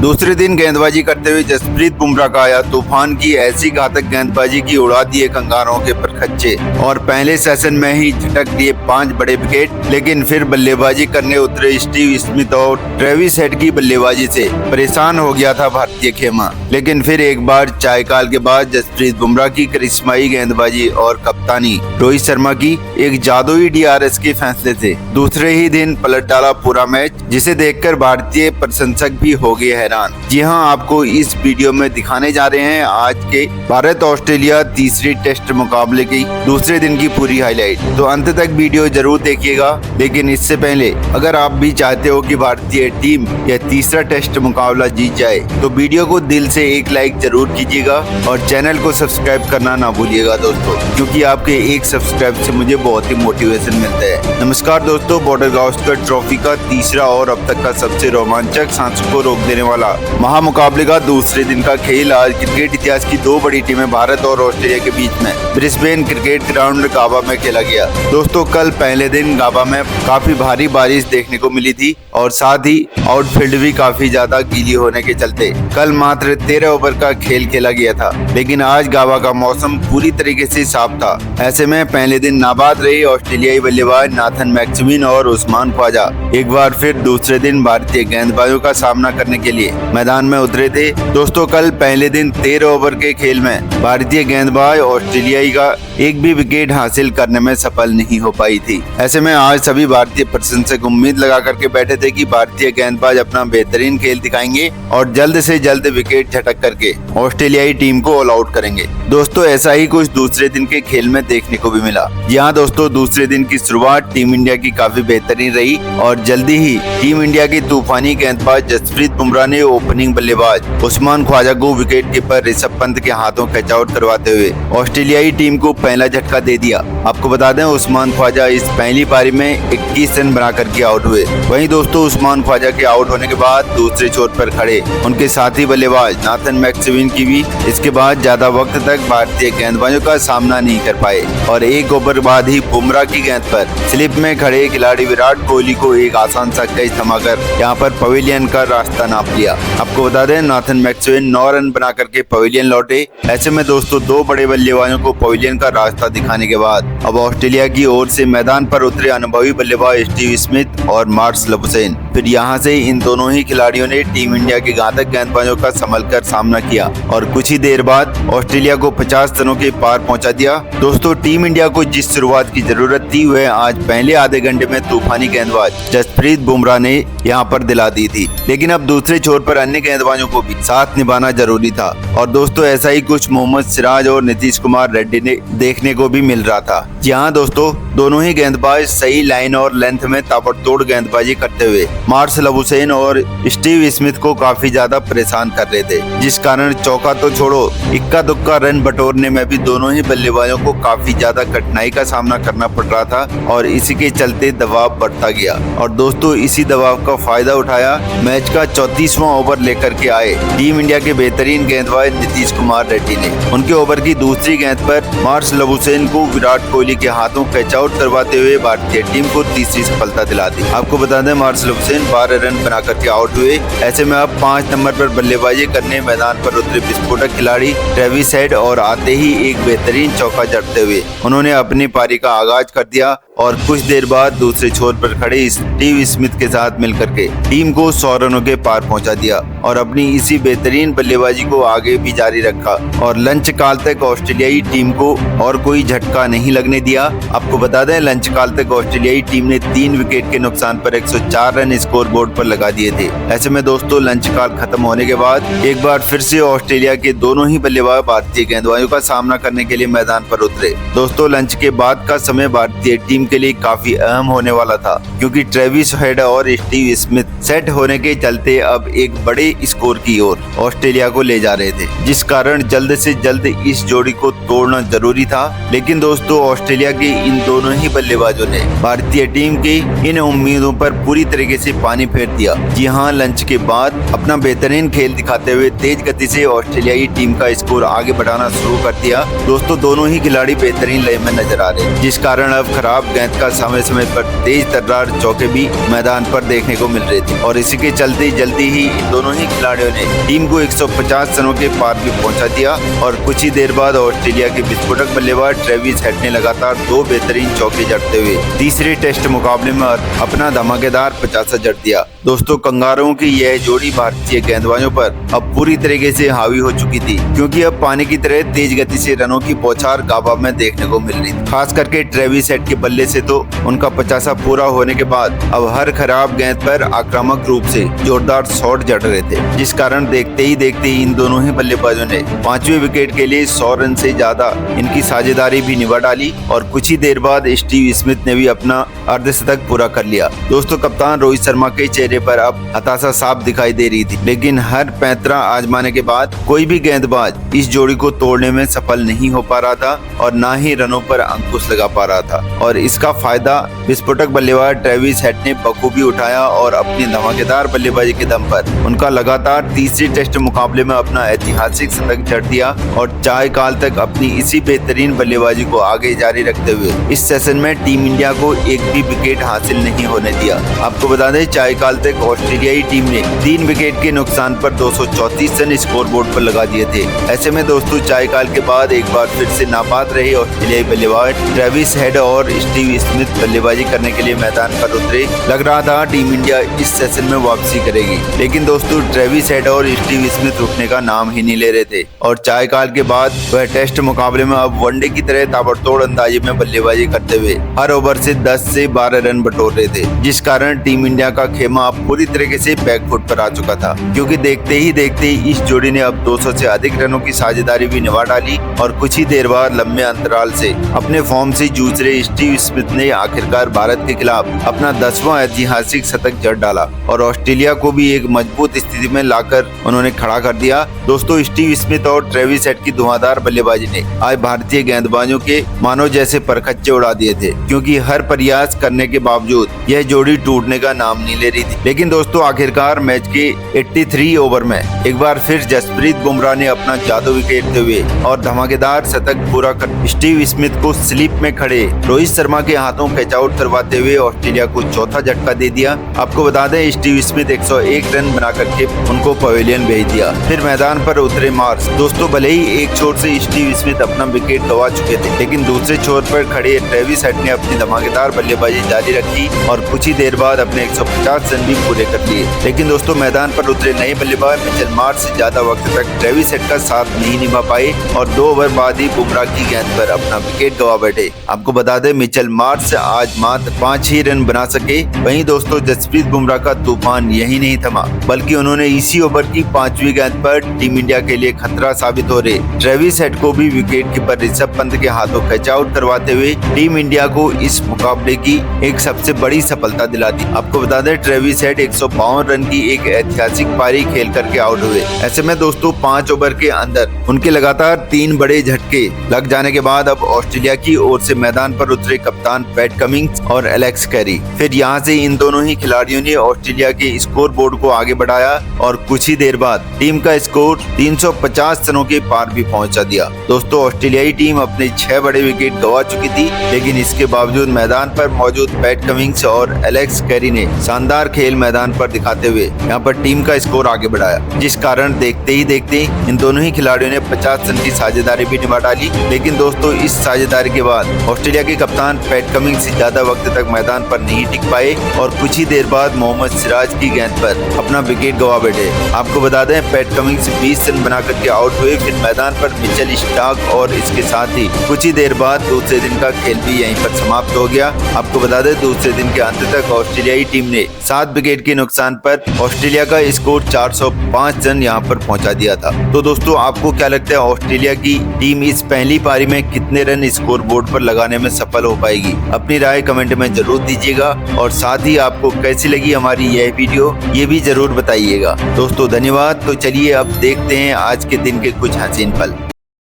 दूसरे दिन गेंदबाजी करते हुए जसप्रीत बुमराह का आया तूफान की ऐसी घातक गेंदबाजी की उड़ा दिए कंगारों के परखच्चे और पहले सेशन में ही झटक दिए 5 बड़े विकेट। लेकिन फिर बल्लेबाजी करने उतरे स्टीव स्मिथ और ट्रेविस हेड की बल्लेबाजी से परेशान हो गया था भारतीय खेमा। लेकिन फिर एक बार चायकाल के बाद जसप्रीत बुमराह की करिश्माई गेंदबाजी और कप्तानी रोहित शर्मा की एक जादुई DRS के फैसले से दूसरे ही दिन पलट डाला पूरा मैच, जिसे देखकर भारतीय प्रशंसक भी हो गए हैरान। जी हां, आपको इस वीडियो में दिखाने जा रहे हैं आज के भारत ऑस्ट्रेलिया तीसरी टेस्ट मुकाबले की दूसरे दिन की पूरी हाईलाइट। तो अंत तक वीडियो जरूर देखिएगा। लेकिन इससे पहले अगर आप भी चाहते हो कि भारतीय टीम यह तीसरा टेस्ट मुकाबला जीत जाए तो वीडियो को दिल से एक लाइक जरूर कीजिएगा और चैनल को सब्सक्राइब करना ना भूलिएगा दोस्तों, क्योंकि आपके एक सब्सक्राइब से मुझे बहुत ही मोटिवेशन मिलता है। नमस्कार दोस्तों, बॉर्डर गावस्कर ट्रॉफी का तीसरा और अब तक का सबसे रोमांचक, सांसों को रोक देने वाला महामुकाबले का दूसरे दिन का खेल आज क्रिकेट इतिहास की 2 बड़ी टीमें भारत और ऑस्ट्रेलिया के बीच में ब्रिस्बेन क्रिकेट ग्राउंड गाबा में खेला गया। दोस्तों, कल पहले दिन गाबा में काफी भारी बारिश देखने को मिली थी और साथ ही आउटफील्ड भी काफी ज्यादा गीली होने के चलते कल मात्र 13 ओवर का खेल खेला गया था। लेकिन आज गाबा का मौसम पूरी तरीके से साफ था। ऐसे में पहले दिन नाबाद रहे ऑस्ट्रेलियाई बल्लेबाज नाथन मैक्सवेन और उस्मान ख्वाजा एक बार फिर दूसरे दिन भारतीय गेंदबाजों का सामना करने के लिए मैदान में उतरे थे। दोस्तों, कल पहले दिन 13 ओवर के खेल में भारतीय गेंदबाज ऑस्ट्रेलियाई का एक भी विकेट हासिल करने में सफल नहीं हो पाई थी। ऐसे में आज सभी भारतीय प्रशंसक उम्मीद लगा करके बैठे थे कि भारतीय गेंदबाज अपना बेहतरीन खेल दिखाएंगे और जल्द से जल्द विकेट झटक करके ऑस्ट्रेलियाई टीम को ऑल आउट करेंगे। दोस्तों, ऐसा ही कुछ दूसरे दिन के खेल में देखने को भी मिला। यहाँ दोस्तों, दूसरे दिन की शुरुआत टीम इंडिया की काफी बेहतरीन रही और जल्दी ही टीम इंडिया के तूफानी गेंदबाज जसप्रीत बुमराह ने ओपनिंग बल्लेबाज उस्मान ख्वाजा को विकेट कीपर ऋषभ पंत के हाथों कैच आउट करवाते हुए ऑस्ट्रेलियाई टीम को पहला झटका दे दिया। आपको बता दें, उस्मान ख्वाजा इस पहली पारी में 21 रन बना करके आउट हुए। वहीं दोस्तों, उस्मान ख्वाजा के आउट होने के बाद दूसरे छोर पर खड़े उनके साथी बल्लेबाज नाथन मैक्सवेन की भी इसके बाद ज्यादा वक्त तक भारतीय गेंदबाजों का सामना नहीं कर पाए और एक ओवर बाद ही बुमराह की गेंद पर स्लिप में खड़े खिलाड़ी विराट कोहली को एक आसान सा कैच थमाकर यहाँ पर पवेलियन का रास्ता नाप लिया। आपको बता दें, नाथन मैक्सवेन 9 रन बना करके पवेलियन लौटे। ऐसे में दोस्तों, 2 बड़े बल्लेबाजों को पवेलियन का रास्ता दिखाने के बाद अब ऑस्ट्रेलिया की ओर से मैदान पर उतरे अनुभवी बल्लेबाज स्टीव स्मिथ और मार्शल हुसैन। फिर यहाँ से इन दोनों ही खिलाड़ियों ने टीम इंडिया के घातक गेंदबाजों का संभल कर सामना किया और कुछ ही देर बाद ऑस्ट्रेलिया को 50 रनों के पार पहुंचा दिया। दोस्तों, टीम इंडिया को जिस शुरुआत की जरूरत थी वह आज पहले आधे घंटे में तूफानी गेंदबाज जसप्रीत बुमराह ने यहाँ पर दिला दी थी। लेकिन अब दूसरे छोर पर अन्य गेंदबाजों को भी साथ निभाना जरूरी था और दोस्तों, ऐसा ही कुछ मोहम्मद सिराज और नीतीश कुमार रेड्डी ने देखने को भी मिल रहा था। जी हाँ दोस्तों, दोनों ही गेंदबाज सही लाइन और लेंथ में ताबड़तोड़ गेंदबाजी करते हुए मार्शल हुसैन और स्टीव स्मिथ को काफी ज्यादा परेशान कर रहे थे, जिस कारण चौका तो छोड़ो इक्का दुक्का रन बटोरने में भी दोनों ही बल्लेबाजों को काफी ज्यादा कठिनाई का सामना करना पड़ रहा था और इसी के चलते दबाव बढ़ता गया। और दोस्तों, इसी दबाव का फायदा उठाया मैच का 34वां ओवर लेकर के आए टीम इंडिया के बेहतरीन गेंदबाज नीतीश कुमार रेड्डी ने। उनके ओवर की दूसरी गेंद पर मार्शल हुसैन को विराट कोहली के हाथों कैच आउट करवाते हुए भारतीय टीम को तीसरी सफलता दिला दी। आपको बता दें, मार्शल हुसैन 12 रन बना करके आउट हुए। ऐसे में अब 5 नंबर पर बल्लेबाजी करने मैदान पर उतरे विस्फोटक खिलाड़ी ट्रेविस हेड और आते ही एक बेहतरीन चौका जड़ते हुए उन्होंने अपनी पारी का आगाज कर दिया और कुछ देर बाद दूसरे छोर पर खड़े स्टीव स्मिथ के साथ मिलकर के टीम को 100 रनों के पार पहुंचा दिया और अपनी इसी बेहतरीन बल्लेबाजी को आगे भी जारी रखा और लंच काल तक ऑस्ट्रेलियाई टीम को और कोई झटका नहीं लगने दिया। आपको बता दें, लंच काल तक ऑस्ट्रेलियाई टीम ने 3 विकेट के नुकसान पर 104 रन स्कोर बोर्ड पर लगा दिए थे। ऐसे में दोस्तों, लंच काल खत्म होने के बाद एक बार फिर से ऑस्ट्रेलिया के दोनों ही बल्लेबाज भारतीय गेंदबाजों का सामना करने के लिए मैदान पर उतरे। दोस्तों, लंच के बाद का समय भारतीय टीम के लिए काफी अहम होने वाला था, क्योंकि ट्रेविस हेड और स्टीव स्मिथ सेट होने के चलते अब एक बड़े स्कोर की ओर ऑस्ट्रेलिया को ले जा रहे थे, जिस कारण जल्द से जल्द इस जोड़ी को तोड़ना जरूरी था। लेकिन दोस्तों, ऑस्ट्रेलिया के इन दोनों ही बल्लेबाजों ने भारतीय टीम की इन उम्मीदों पर पूरी तरीके से पानी फेर दिया। जी हाँ, लंच के बाद अपना बेहतरीन खेल दिखाते हुए तेज गति से ऑस्ट्रेलियाई टीम का स्कोर आगे बढ़ाना शुरू कर दिया। दोस्तों, दोनों ही खिलाड़ी बेहतरीन लय में नजर आ रहे, जिस कारण अब खराब गेंद का समय समय पर तेज तर्रार चौके भी मैदान पर देखने को मिल रहे थे और इसी के चलते जल्दी ही इन दोनों ही खिलाड़ियों ने टीम को 150 रनों के पार भी पहुंचा दिया और कुछ ही देर बाद ऑस्ट्रेलिया के विस्फोटक बल्लेबाज ट्रेविस हेड ने लगातार 2 बेहतरीन चौके जड़ते हुए तीसरे टेस्ट मुकाबले में अपना धमाकेदार 50 जड़ दिया। दोस्तों, कंगारुओं की यह जोड़ी भारतीय गेंदबाजों पर अब पूरी तरीके से हावी हो चुकी थी, क्योंकि अब पानी की तरह तेज गति से रनों की बौछार गाबा में देखने को मिल रही थी। खास करके ट्रेविस हेड के बल्ले से तो उनका 50 पूरा होने के बाद अब हर खराब गेंद पर आक्रामक रूप से जोरदार शॉट जड़ रहे थे, जिस कारण देखते ही इन दोनों ही बल्लेबाजों ने 5वें विकेट के लिए 100 रन से ज्यादा इनकी साझेदारी भी निभा डाली और कुछ ही देर बाद स्टीव स्मिथ ने भी अपना अर्धशतक पूरा कर लिया। दोस्तों, कप्तान रोहित शर्मा के चेहरे पर अब हताशा साफ दिखाई दे रही थी, लेकिन हर पैंतरा आजमाने के बाद कोई भी गेंदबाज इस जोड़ी को तोड़ने में सफल नहीं हो पा रहा था और न ही रनों पर अंकुश लगा पा रहा था और इसका फायदा विस्फोटक बल्लेबाज ट्रेविस हेड ने बखूबी उठाया और अपनी धमाकेदार बल्लेबाजी के दम पर उनका लगातार तीसरे टेस्ट मुकाबले में अपना ऐतिहासिक शतक जड़ दिया और चाय काल तक अपनी इसी बेहतरीन बल्लेबाजी को आगे जारी रखते हुए इस सेशन में टीम इंडिया को एक भी विकेट हासिल नहीं होने दिया। आपको बता दें, चाय काल तक ऑस्ट्रेलियाई टीम ने 3 विकेट के नुकसान पर 234 रन स्कोरबोर्ड पर लगा दिए थे। ऐसे में दोस्तों, चाय काल के बाद एक बार फिर से नाबाद रहे ऑस्ट्रेलियाई बल्लेबाज ट्रेविस हेड और स्टीव स्मिथ बल्लेबाजी करने के लिए मैदान पर उतरे। लग रहा था टीम इंडिया इस सेशन में वापसी करेगी, लेकिन दोस्तों ट्रेविस हेड और स्टीव स्मिथ रुकने का नाम ही नहीं ले रहे थे और चाय काल के बाद वह टेस्ट मुकाबले में अब वनडे की तरह ताबड़तोड़ अंदाजे में बल्लेबाजी करते हुए हर ओवर से 10 से 12 रन बटोर रहे थे, जिस कारण टीम इंडिया का खेमा अब पूरी तरीके से बैकफुट पर आ चुका था, क्योंकि देखते ही इस जोड़ी ने अब 200 से अधिक रनों की साझेदारी भी निभा डाली और कुछ ही देर बाद लंबे अंतराल से अपने फॉर्म से जूझ रहे स्टीव स्मिथ ने आखिरकार भारत के खिलाफ अपना 10वां ऐतिहासिक शतक जड़ डाला और ऑस्ट्रेलिया को भी एक मजबूत स्थिति में लाकर उन्होंने खड़ा कर दिया। दोस्तों, स्टीव स्मिथ और ट्रेविस हेड की धुआंधार बल्लेबाजी ने आज भारतीय गेंदबाजों के मानो जैसे परखच्चे उड़ा दिए थे, क्योंकि हर प्रयास करने के बावजूद यह जोड़ी टूटने का नाम नहीं ले रही थी। लेकिन दोस्तों, आखिरकार मैच के 83 ओवर में एक बार फिर जसप्रीत बुमराह ने अपना जादू खेलते हुए और धमाकेदार शतक पूरा कर स्टीव स्मिथ को स्लिप में खड़े रोहित शर्मा के हाथों कैच आउट करवाते हुए ऑस्ट्रेलिया को चौथा झटका दे दिया। आपको बता दें, स्टीव स्मिथ 101 रन बना करके उनको पवेलियन भेज दिया। फिर मैदान पर उतरे मार्श। दोस्तों, भले ही एक छोर से स्टीव स्मिथ अपना विकेट गंवा चुके थे, लेकिन दूसरे छोर पर खड़े ट्रेविस हेड ने अपनी धमाकेदार बल्लेबाजी जारी रखी और कुछ ही देर बाद अपने 150 रन भी पूरे कर लिए। लेकिन दोस्तों, मैदान पर उतरे नए बल्लेबाज मिचेल मार्श से ज्यादा वक्त तक ट्रेविस हेड का साथ नहीं निभा पाए और 2 ओवर बाद ही बुमराह की गेंद पर अपना विकेट गंवा बैठे। आपको बता दें, मिचेल मार्श आज मात्र 5 ही रन बना सके। वहीं दोस्तों, जसप्रीत बुमराह का तूफान यही नहीं थमा, बल्कि उन्होंने इसी ओवर की 5वीं गेंद पर टीम इंडिया के लिए खतरा साबित हो रहे ट्रेविस हेड को भी विकेट कीपर ऋषभ पंत के हाथों कैच आउट करवाते हुए टीम इंडिया को इस मुकाबले की एक सबसे बड़ी सफलता दिला दी। आपको बता दें, ट्रेविस हेड 152 रन की एक ऐतिहासिक पारी खेल करके आउट हुए। ऐसे में दोस्तों, 5 ओवर के अंदर उनके लगातार 3 बड़े झटके लग जाने के बाद अब ऑस्ट्रेलिया की ओर से मैदान पर उतरे कप्तान पैट कमिंस और एलेक्स कैरी। फिर यहाँ से इन दोनों ही खिलाड़ियों ने ऑस्ट्रेलिया के स्कोर बोर्ड को आगे बढ़ाया और कुछ ही देर बाद टीम का स्कोर 350 रनों के पार भी पहुंचा दिया। दोस्तों, ऑस्ट्रेलियाई टीम अपने 6 बड़े विकेट गंवा चुकी थी, लेकिन इसके बावजूद मैदान पर मौजूद पैट कमिंस और एलेक्स कैरी ने शानदार खेल मैदान पर दिखाते हुए यहाँ पर टीम का स्कोर आगे बढ़ाया, जिस कारण देखते ही इन दोनों ही खिलाड़ियों ने 50 रन की साझेदारी भी निभा डाली। लेकिन दोस्तों, इस साझेदारी के बाद ऑस्ट्रेलिया के कप्तान पैट कमिंस ज्यादा वक्त तक मैदान पर नहीं टिक पाए और कुछ ही देर बाद मोहम्मद सिराज की गेंद पर अपना विकेट गंवा बैठे। आपको बता दें, पैट कमिंस 20 रन बना करके आउट हुए। फिर मैदान पर मिचेल स्टार्क और इसके साथ ही कुछ ही देर बाद दूसरे दिन का खेल भी यहीं पर समाप्त हो गया। आपको बता दें, दूसरे दिन के अंत तक ऑस्ट्रेलियाई टीम ने 7 विकेट के नुकसान पर ऑस्ट्रेलिया का स्कोर 405 रन यहाँ पर पहुंचा दिया था। तो दोस्तों, आपको क्या लगता है, ऑस्ट्रेलिया की टीम इस पहली पारी में कितने रन स्कोर बोर्ड पर लगाने में सफल हो पाएगी? अपनी राय कमेंट में जरूर दीजिएगा और साथ ही आपको कैसी लगी हमारी यह वीडियो ये भी जरूर बताइएगा। दोस्तों, धन्यवाद। तो चलिए अब देखते हैं आज के दिन के कुछ हसीन पल।